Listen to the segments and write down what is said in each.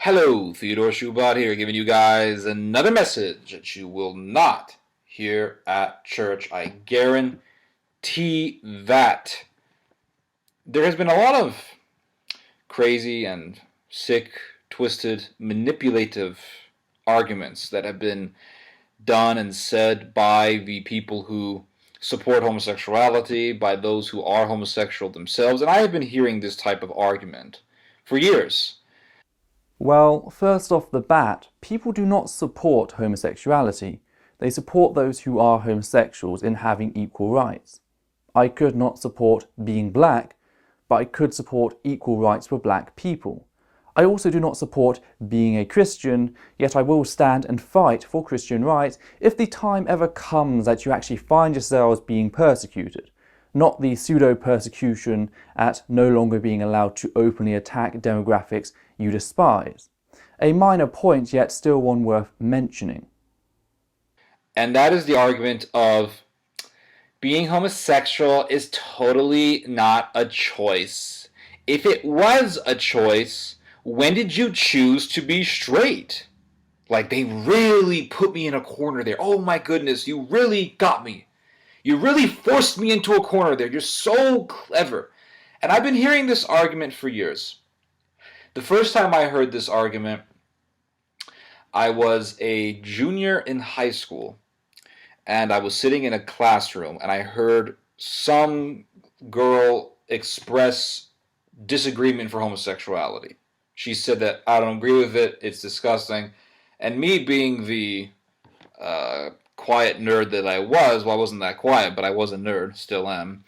Hello, Theodore Schubert here, giving you guys another message that you will not hear at church. I guarantee that. There has been a lot of crazy and sick, twisted, manipulative arguments that have been done and said by the people who support homosexuality, by those who are homosexual themselves, and I have been hearing this type of argument for years. Well, first off the bat, people do not support homosexuality. They support those who are homosexuals in having equal rights. I could not support being black, but I could support equal rights for black people. I also do not support being a Christian, yet I will stand and fight for Christian rights if the time ever comes that you actually find yourselves being persecuted. Not the pseudo-persecution at no longer being allowed to openly attack demographics you despise. A minor point, yet still one worth mentioning. And that is the argument of being homosexual is totally not a choice. If it was a choice, when did you choose to be straight? Like, they really put me in a corner there. Oh my goodness, you really got me. You really forced me into a corner there. You're so clever. And I've been hearing this argument for years. The first time I heard this argument, I was a junior in high school, and I was sitting in a classroom, and I heard some girl express disagreement for homosexuality. She said that I don't agree with it, it's disgusting. And me being the quiet nerd that I was, well, I wasn't that quiet, but I was a nerd, still am.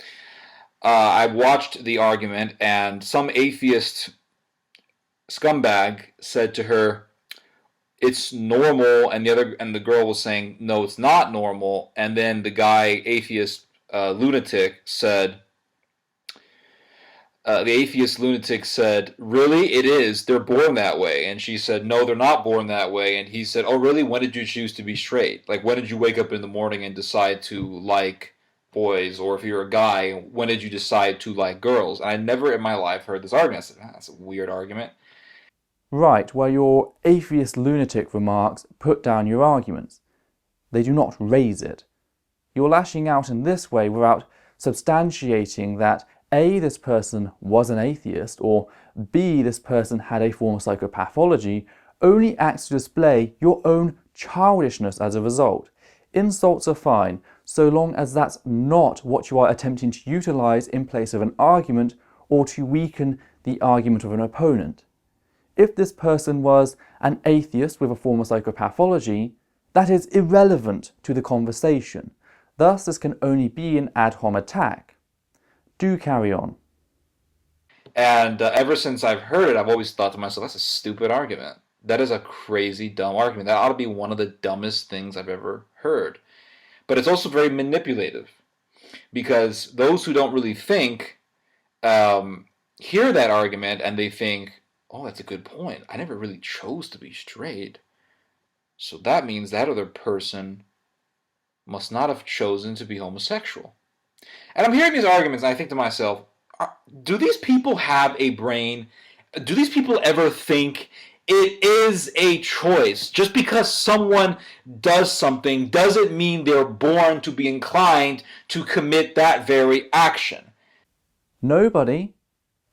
I watched the argument, and some atheist scumbag said to her, "It's normal," and the girl was saying, "No, it's not normal." And then the guy, atheist lunatic, said, "Really, it is. They're born that way." And she said, "No, they're not born that way." And he said, "Oh, really? When did you choose to be straight? Like, when did you wake up in the morning and decide to like boys? Or if you're a guy, when did you decide to like girls?" And I never in my life heard this argument. I said, "That's a weird argument." Right, where your atheist lunatic remarks put down your arguments. They do not raise it. You're lashing out in this way without substantiating that A, this person was an atheist, or B, this person had a form of psychopathology, only acts to display your own childishness as a result. Insults are fine, so long as that's not what you are attempting to utilize in place of an argument or to weaken the argument of an opponent. If this person was an atheist with a form of psychopathology, that is irrelevant to the conversation. Thus, this can only be an ad hom attack. Do carry on. And ever since I've heard it, I've always thought to myself, that's a stupid argument. That is a crazy, dumb argument. That ought to be one of the dumbest things I've ever heard. But it's also very manipulative, because those who don't really think hear that argument and they think, oh, that's a good point. I never really chose to be straight. So that means that other person must not have chosen to be homosexual. And I'm hearing these arguments and I think to myself, do these people have a brain? Do these people ever think it is a choice? Just because someone does something doesn't mean they're born to be inclined to commit that very action. Nobody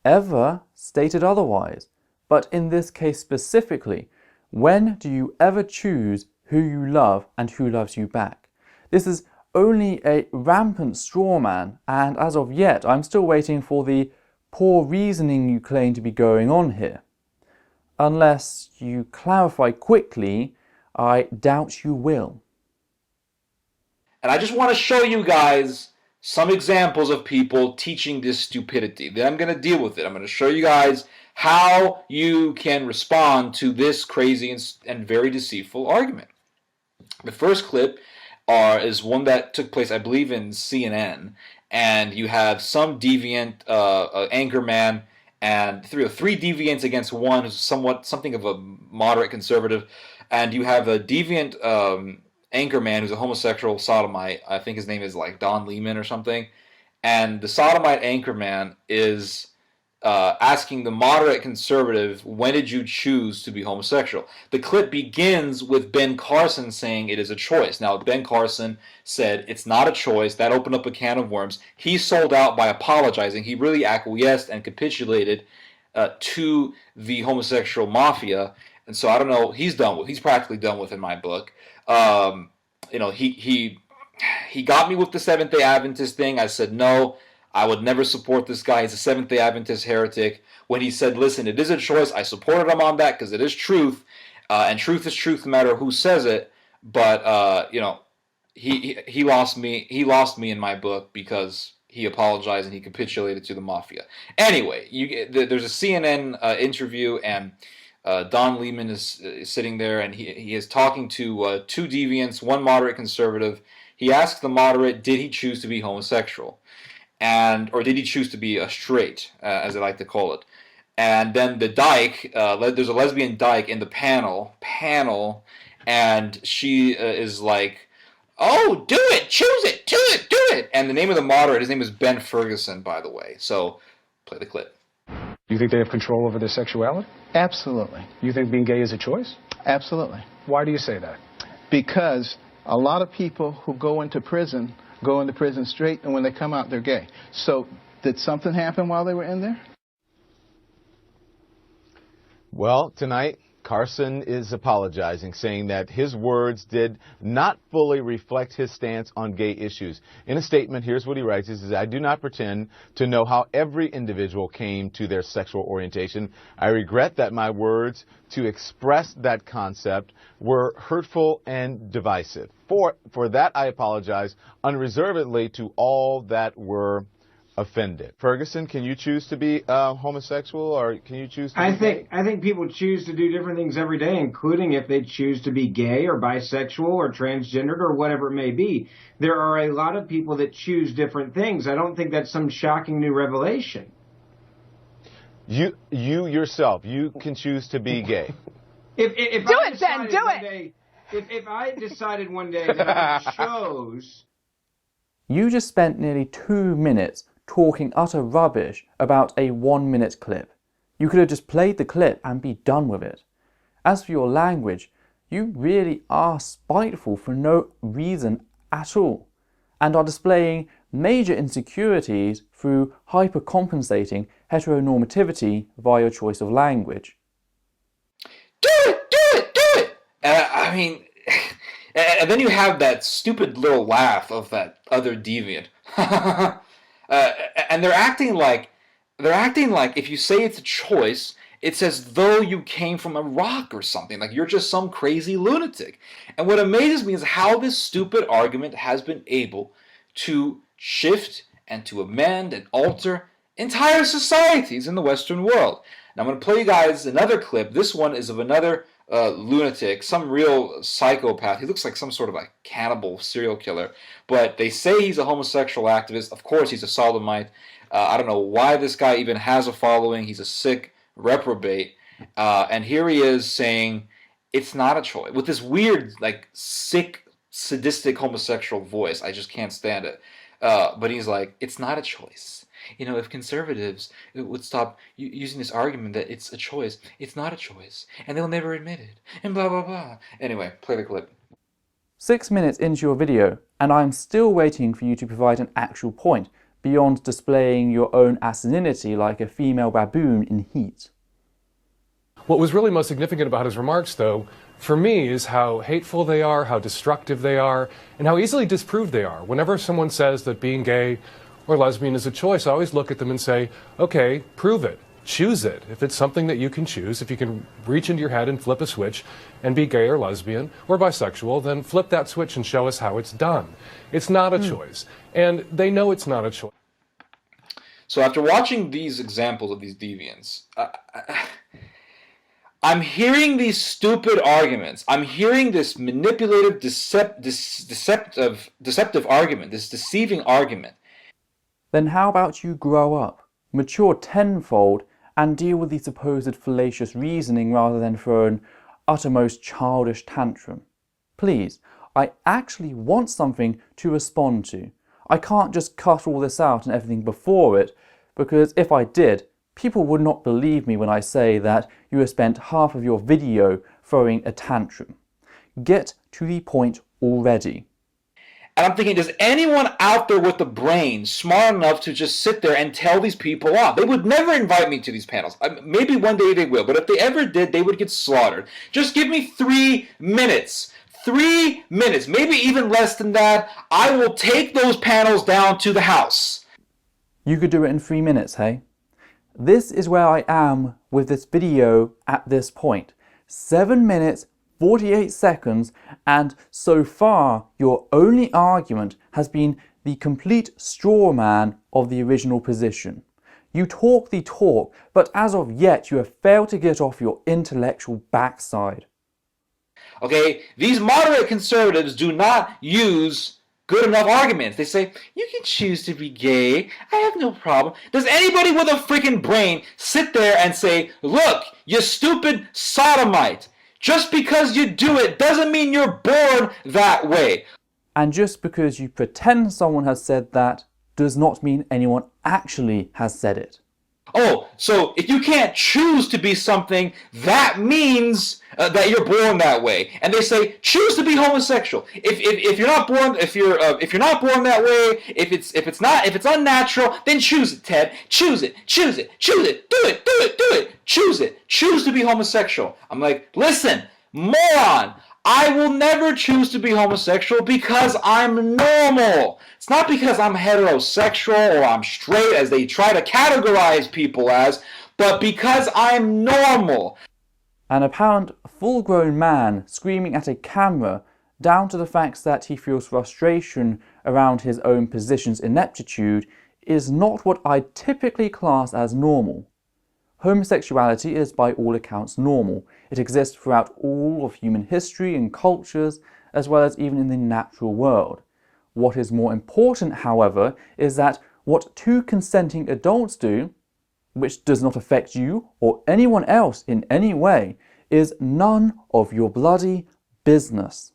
ever stated otherwise. But in this case specifically, when do you ever choose who you love and who loves you back? This is only a rampant straw man, and as of yet, I'm still waiting for the poor reasoning you claim to be going on here. Unless you clarify quickly, I doubt you will. And I just want to show you guys some examples of people teaching this stupidity. Then I'm going to deal with it. I'm going to show you guys how you can respond to this crazy and very deceitful argument. The first clip is one that took place, I believe, in CNN, and you have some deviant anchor man and three deviants against one who's something of a moderate conservative, and you have a deviant anchor man who's a homosexual sodomite. I think his name is like Don Lehman or something, and the sodomite anchor man is asking the moderate conservative, when did you choose to be homosexual? The clip begins with Ben Carson saying it is a choice. Now, Ben Carson said it's not a choice. That opened up a can of worms. He sold out by apologizing. He really acquiesced and capitulated to the homosexual mafia. And so I don't know. He's done with. He's practically done with in my book. He got me with the Seventh-day Adventist thing. I said no. I would never support this guy. He's a Seventh-day Adventist heretic. When he said, listen, it is a choice, I supported him on that because it is truth, and truth is truth no matter who says it. But, he lost me. He lost me in my book because he apologized and he capitulated to the mafia. Anyway, there's a CNN interview, and Don Lehman is sitting there, and he is talking to two deviants, one moderate conservative. He asks the moderate, did he choose to be homosexual? Or did he choose to be a straight, as they like to call it? And then the dyke, there's a lesbian dyke in the panel, and she is like, oh, do it, choose it, do it. And the name of the moderate, his name is Ben Ferguson, by the way. So, play the clip. You think they have control over their sexuality? Absolutely. You think being gay is a choice? Absolutely. Why do you say that? Because a lot of people who go into prison straight, and when they come out, they're gay. So, did something happen while they were in there? Well, tonight, Carson is apologizing, saying that his words did not fully reflect his stance on gay issues. In a statement, here's what he writes. He says, I do not pretend to know how every individual came to their sexual orientation. I regret that my words to express that concept were hurtful and divisive. For that, I apologize unreservedly to all that were offended. Ferguson, can you choose to be homosexual, or can you choose to be gay? I think people choose to do different things every day, including if they choose to be gay or bisexual or transgendered or whatever it may be. There are a lot of people that choose different things. I don't think that's some shocking new revelation. You yourself, you can choose to be gay. If I decided one day that I chose... You just spent nearly 2 minutes talking utter rubbish about a 1-minute clip. You could have just played the clip and be done with it. As for your language, you really are spiteful for no reason at all, and are displaying major insecurities through hypercompensating heteronormativity via your choice of language. Do it! And then you have that stupid little laugh of that other deviant. And they're acting like if you say it's a choice, it's as though you came from a rock or something. Like you're just some crazy lunatic. And what amazes me is how this stupid argument has been able to shift and to amend and alter entire societies in the Western world. Now I'm going to play you guys another clip. This one is of another lunatic, some real psychopath. He looks like some sort of a cannibal serial killer, but they say he's a homosexual activist. Of course, he's a sodomite. I don't know why this guy even has a following. He's a sick reprobate, and here he is saying it's not a choice with this weird, like, sick, sadistic homosexual voice. I just can't stand it. But he's like, it's not a choice. You know, if conservatives would stop using this argument that it's a choice, it's not a choice, and they'll never admit it, and blah, blah, blah. Anyway, play the clip. 6 minutes into your video, and I'm still waiting for you to provide an actual point, beyond displaying your own asininity like a female baboon in heat. What was really most significant about his remarks, though, for me, is how hateful they are, how destructive they are, and how easily disproved they are. Whenever someone says that being gay or lesbian is a choice, I always look at them and say, okay, prove it. Choose it. If it's something that you can choose, if you can reach into your head and flip a switch and be gay or lesbian or bisexual, then flip that switch and show us how it's done. It's not a choice. And they know it's not a choice. So after watching these examples of these deviants, I'm hearing these stupid arguments. I'm hearing this manipulative, deceptive argument, this deceiving argument. Then how about you grow up, mature tenfold, and deal with the supposed fallacious reasoning rather than throw an uttermost childish tantrum? Please, I actually want something to respond to. I can't just cut all this out and everything before it, because if I did, People would not believe me when I say that you have spent half of your video throwing a tantrum. Get to the point already. And I'm thinking, does anyone out there with a brain smart enough to just sit there and tell these people off? They would never invite me to these panels. Maybe one day they will, but if they ever did, they would get slaughtered. Just give me 3 minutes. 3 minutes, maybe even less than that. I will take those panels down to the house. You could do it in 3 minutes, hey? This is where I am with this video at this point. 7 minutes, 48 seconds, and so far your only argument has been the complete straw man of the original position. You talk the talk, but as of yet you have failed to get off your intellectual backside. Okay, these moderate conservatives do not use good enough arguments. They say, you can choose to be gay. I have no problem. Does anybody with a freaking brain sit there and say, look, you stupid sodomite, just because you do it doesn't mean you're born that way. And just because you pretend someone has said that does not mean anyone actually has said it. Oh, so if you can't choose to be something, that means that you're born that way. And they say, choose to be homosexual. If you're not born, if you're not born that way, if it's unnatural, then choose it, Ted. Choose it. Do it. Choose it. Choose to be homosexual. I'm like, listen, moron. I will never choose to be homosexual because I'm normal. It's not because I'm heterosexual or I'm straight, as they try to categorize people as, but because I'm normal. An apparent full-grown man screaming at a camera down to the fact that he feels frustration around his own position's ineptitude is not what I typically class as normal. Homosexuality is by all accounts normal. It exists throughout all of human history and cultures, as well as even in the natural world. What is more important, however, is that what two consenting adults do, which does not affect you or anyone else in any way, is none of your bloody business.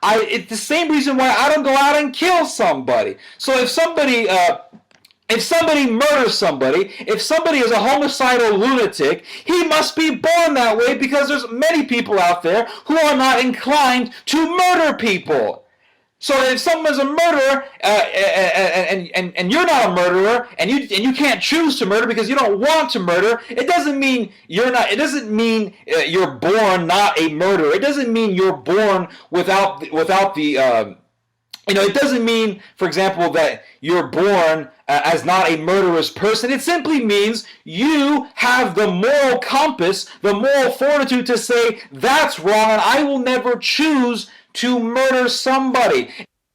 It's the same reason why I don't go out and kill somebody. So if somebody murders somebody, if somebody is a homicidal lunatic, he must be born that way because there's many people out there who are not inclined to murder people. So if someone's a murderer and you're not a murderer and you can't choose to murder because you don't want to murder, it doesn't mean you're not. It doesn't mean you're born not a murderer. It doesn't mean you're born without the. It doesn't mean, for example, that you're born as not a murderous person. It simply means you have the moral compass, the moral fortitude to say, that's wrong, and I will never choose to murder somebody.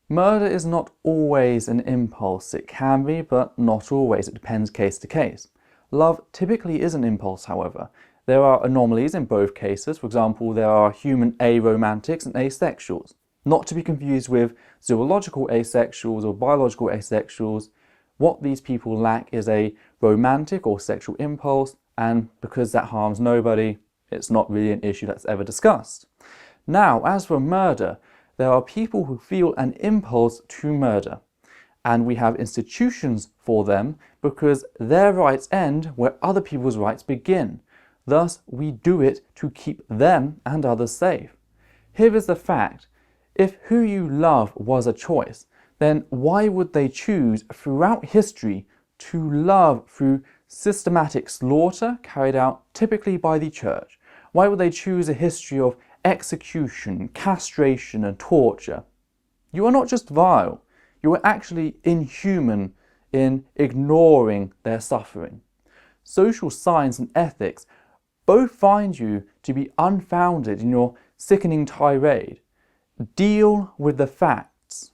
Murder is not always an impulse. It can be, but not always. It depends case to case. Love typically is an impulse, however. There are anomalies in both cases. For example, there are human aromantics and asexuals. Not to be confused with zoological asexuals or biological asexuals. What these people lack is a romantic or sexual impulse, and because that harms nobody, it's not really an issue that's ever discussed. Now, as for murder, there are people who feel an impulse to murder, and we have institutions for them because their rights end where other people's rights begin. Thus, we do it to keep them and others safe. Here is the fact. If who you love was a choice, then why would they choose throughout history to love through systematic slaughter carried out typically by the church? Why would they choose a history of execution, castration and torture? You are not just vile, you are actually inhuman in ignoring their suffering. Social science and ethics both find you to be unfounded in your sickening tirade. Deal with the facts.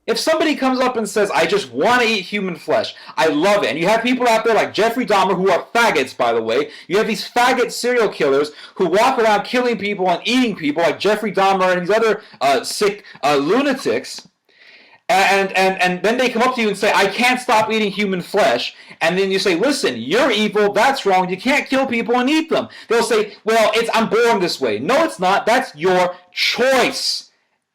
If somebody comes up and says, I just want to eat human flesh, I love it. And you have people out there like Jeffrey Dahmer, who are faggots, by the way. You have these faggot serial killers who walk around killing people and eating people, like Jeffrey Dahmer and these other sick lunatics. And then they come up to you and say, I can't stop eating human flesh. And then you say, listen, you're evil, that's wrong, you can't kill people and eat them. They'll say, well, I'm born this way. No, it's not. That's your choice.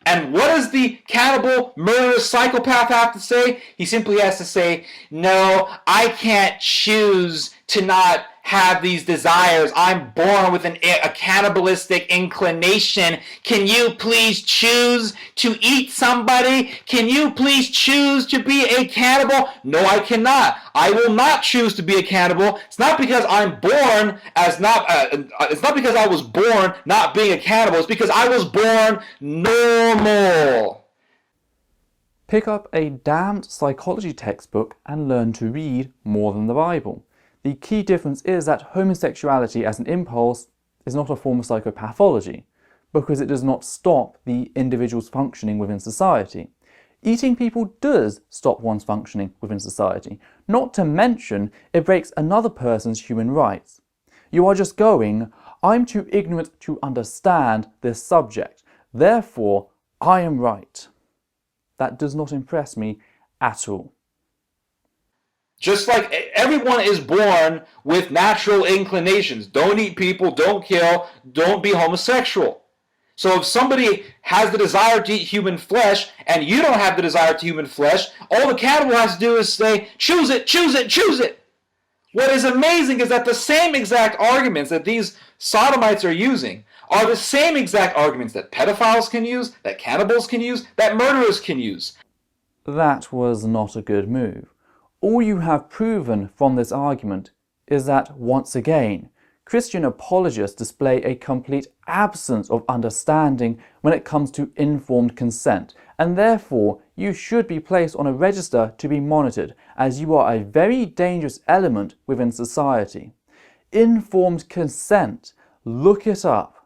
And what does the cannibal, murderous psychopath have to say? He simply has to say, no, I can't choose to not have these desires. I'm born with a cannibalistic inclination. Can you please choose to eat somebody? Can you please choose to be a cannibal? No, I cannot. I will not choose to be a cannibal. It's not because I'm born as not. It's not because I was born not being a cannibal. It's because I was born normal. Pick up a damned psychology textbook and learn to read more than the Bible. The key difference is that homosexuality as an impulse is not a form of psychopathology, because it does not stop the individual's functioning within society. Eating people does stop one's functioning within society, not to mention it breaks another person's human rights. You are just going, I'm too ignorant to understand this subject, therefore I am right. That does not impress me at all. Just like everyone is born with natural inclinations. Don't eat people, don't kill, don't be homosexual. So if somebody has the desire to eat human flesh and you don't have the desire to human flesh, all the cannibal has to do is say, choose it, choose it, choose it. What is amazing is that the same exact arguments that these sodomites are using are the same exact arguments that pedophiles can use, that cannibals can use, that murderers can use. That was not a good move. All you have proven from this argument is that, once again, Christian apologists display a complete absence of understanding when it comes to informed consent, and therefore you should be placed on a register to be monitored, as you are a very dangerous element within society. Informed consent, look it up.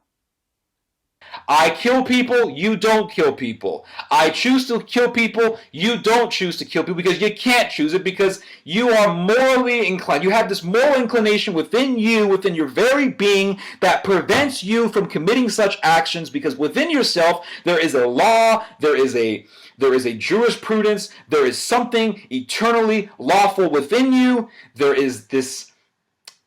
I kill people, you don't kill people. I choose to kill people, you don't choose to kill people, because you can't choose it, because you are morally inclined. You have this moral inclination within you, within your very being, that prevents you from committing such actions, because within yourself there is a law, there is a jurisprudence, there is something eternally lawful within you, there is this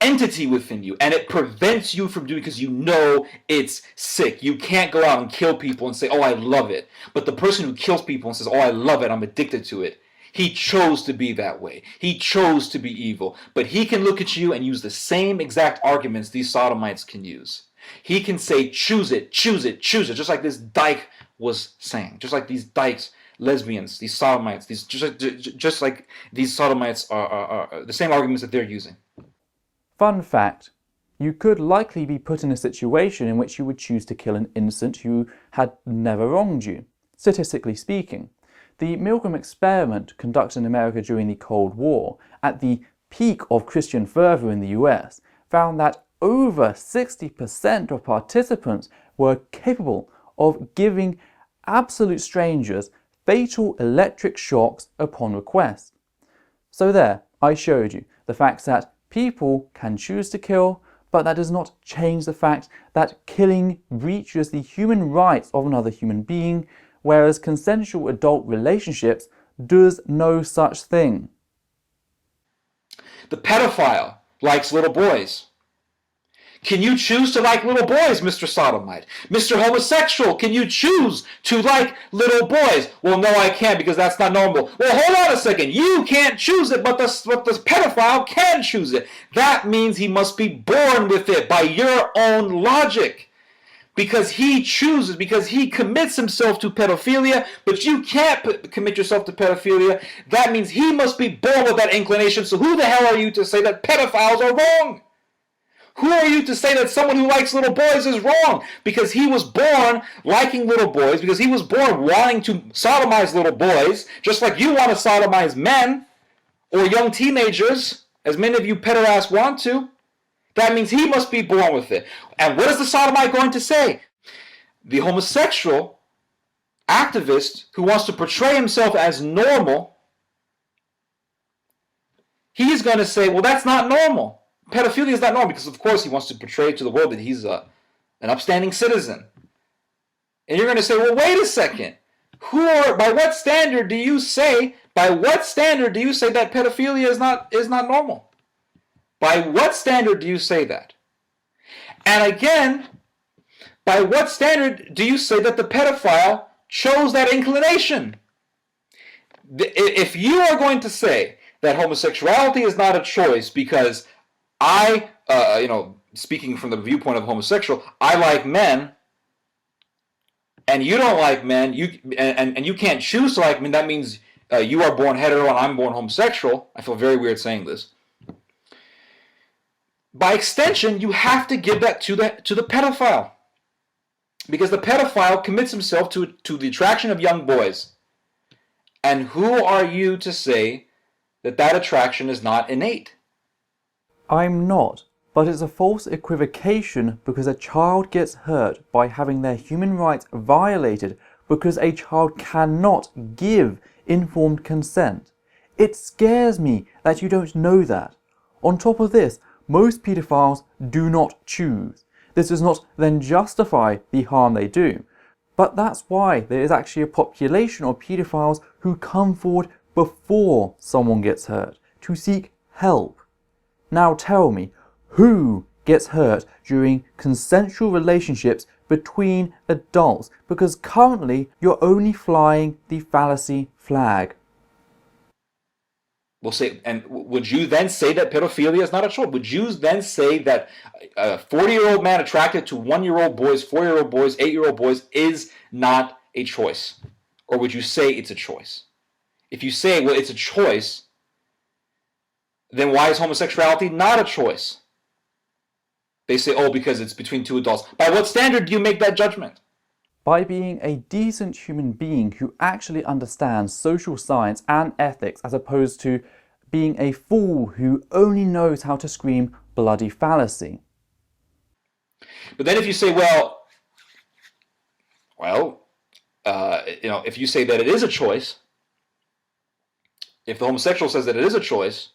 entity within you, and it prevents you from doing, because you know it's sick. You can't go out and kill people and say, oh, I love it. But the person who kills people and says, oh, I love it, I'm addicted to it, he chose to be that way. He chose to be evil. But he can look at you and use the same exact arguments these sodomites can use. He can say, choose it, choose it, choose it, just like this dyke was saying, just like these dykes, lesbians, these sodomites, just like these sodomites are the same arguments that they're using. Fun fact, you could likely be put in a situation in which you would choose to kill an innocent who had never wronged you, statistically speaking. The Milgram experiment conducted in America during the Cold War, at the peak of Christian fervor in the US, found that over 60% of participants were capable of giving absolute strangers fatal electric shocks upon request. So there, I showed you the fact that people can choose to kill, but that does not change the fact that killing breaches the human rights of another human being, whereas consensual adult relationships does no such thing. The pedophile likes little boys. Can you choose to like little boys, Mr. Sodomite? Mr. Homosexual, can you choose to like little boys? Well, no, I can't, because that's not normal. Well, hold on a second. You can't choose it, but the pedophile can choose it. That means he must be born with it by your own logic. Because he chooses, because he commits himself to pedophilia, but you can't commit yourself to pedophilia. That means he must be born with that inclination. So who the hell are you to say that pedophiles are wrong? Who are you to say that someone who likes little boys is wrong? Because he was born liking little boys, because he was born wanting to sodomize little boys, just like you want to sodomize men, or young teenagers, as many of you pederasts want to. That means he must be born with it. And what is the sodomite going to say? The homosexual activist who wants to portray himself as normal, he's going to say, well, that's not normal. Pedophilia is not normal, because of course he wants to portray to the world that he's an upstanding citizen. And you're going to say, well, wait a second. By what standard do you say that pedophilia is not normal? By what standard do you say that? And again, by what standard do you say that the pedophile chose that inclination. If you are going to say that homosexuality is not a choice because I, speaking from the viewpoint of a homosexual, I like men, and you don't like men, and you can't choose to like men, that means you are born hetero and I'm born homosexual. I feel very weird saying this. By extension, you have to give that to the pedophile. Because the pedophile commits himself to the attraction of young boys. And who are you to say that attraction is not innate? I'm not, but it's a false equivocation because a child gets hurt by having their human rights violated because a child cannot give informed consent. It scares me that you don't know that. On top of this, most paedophiles do not choose. This does not then justify the harm they do. But that's why there is actually a population of paedophiles who come forward before someone gets hurt to seek help. Now tell me, who gets hurt during consensual relationships between adults? Because currently you're only flying the fallacy flag. We'll say, and would you then say that pedophilia is not a choice? Would you then say that a 40-year-old man attracted to 1-year-old boys, 4-year-old boys, 8-year-old boys is not a choice? Or would you say it's a choice? If you say, well, it's a choice, then why is homosexuality not a choice? They say, oh, because it's between two adults. By what standard do you make that judgment? By being a decent human being who actually understands social science and ethics, as opposed to being a fool who only knows how to scream bloody fallacy. But then if you say, if you say that it is a choice, if the homosexual says that it is a choice,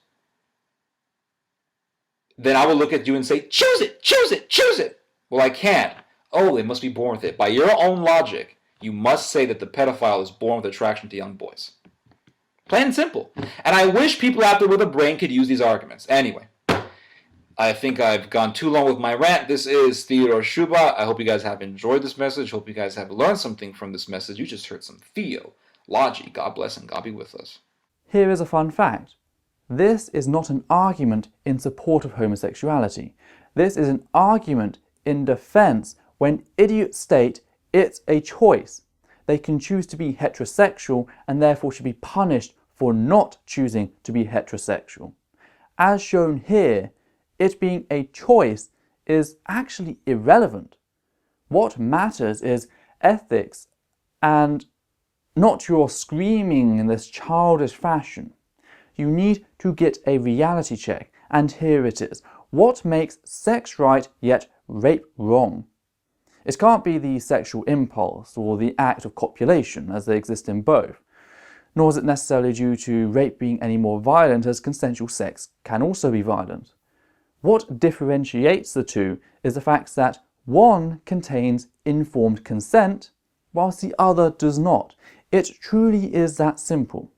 then I will look at you and say, choose it, choose it, choose it. Well, I can't. Oh, they must be born with it. By your own logic, you must say that the pedophile is born with attraction to young boys. Plain and simple. And I wish people out there with a brain could use these arguments. Anyway, I think I've gone too long with my rant. This is Theodore Shuba. I hope you guys have enjoyed this message. Hope you guys have learned something from this message. You just heard some theology. God bless and God be with us. Here is a fun fact. This is not an argument in support of homosexuality. This is an argument in defense when idiots state it's a choice. They can choose to be heterosexual and therefore should be punished for not choosing to be heterosexual. As shown here, it being a choice is actually irrelevant. What matters is ethics and not your screaming in this childish fashion. You need to get a reality check, and here it is. What makes sex right yet rape wrong? It can't be the sexual impulse or the act of copulation, as they exist in both. Nor is it necessarily due to rape being any more violent, as consensual sex can also be violent. What differentiates the two is the fact that one contains informed consent, whilst the other does not. It truly is that simple.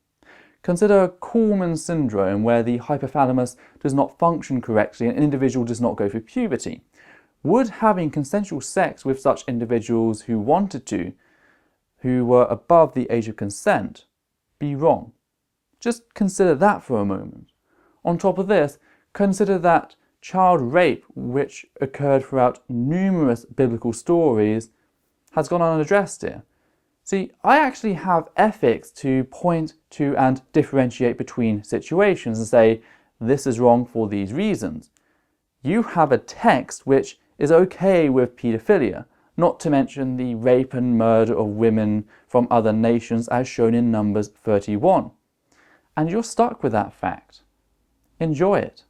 Consider Kallmann syndrome, where the hypothalamus does not function correctly and an individual does not go through puberty. Would having consensual sex with such individuals who wanted to, who were above the age of consent, be wrong? Just consider that for a moment. On top of this, consider that child rape, which occurred throughout numerous biblical stories, has gone unaddressed here. See, I actually have ethics to point to and differentiate between situations and say, this is wrong for these reasons. You have a text which is okay with paedophilia, not to mention the rape and murder of women from other nations as shown in Numbers 31. And you're stuck with that fact. Enjoy it.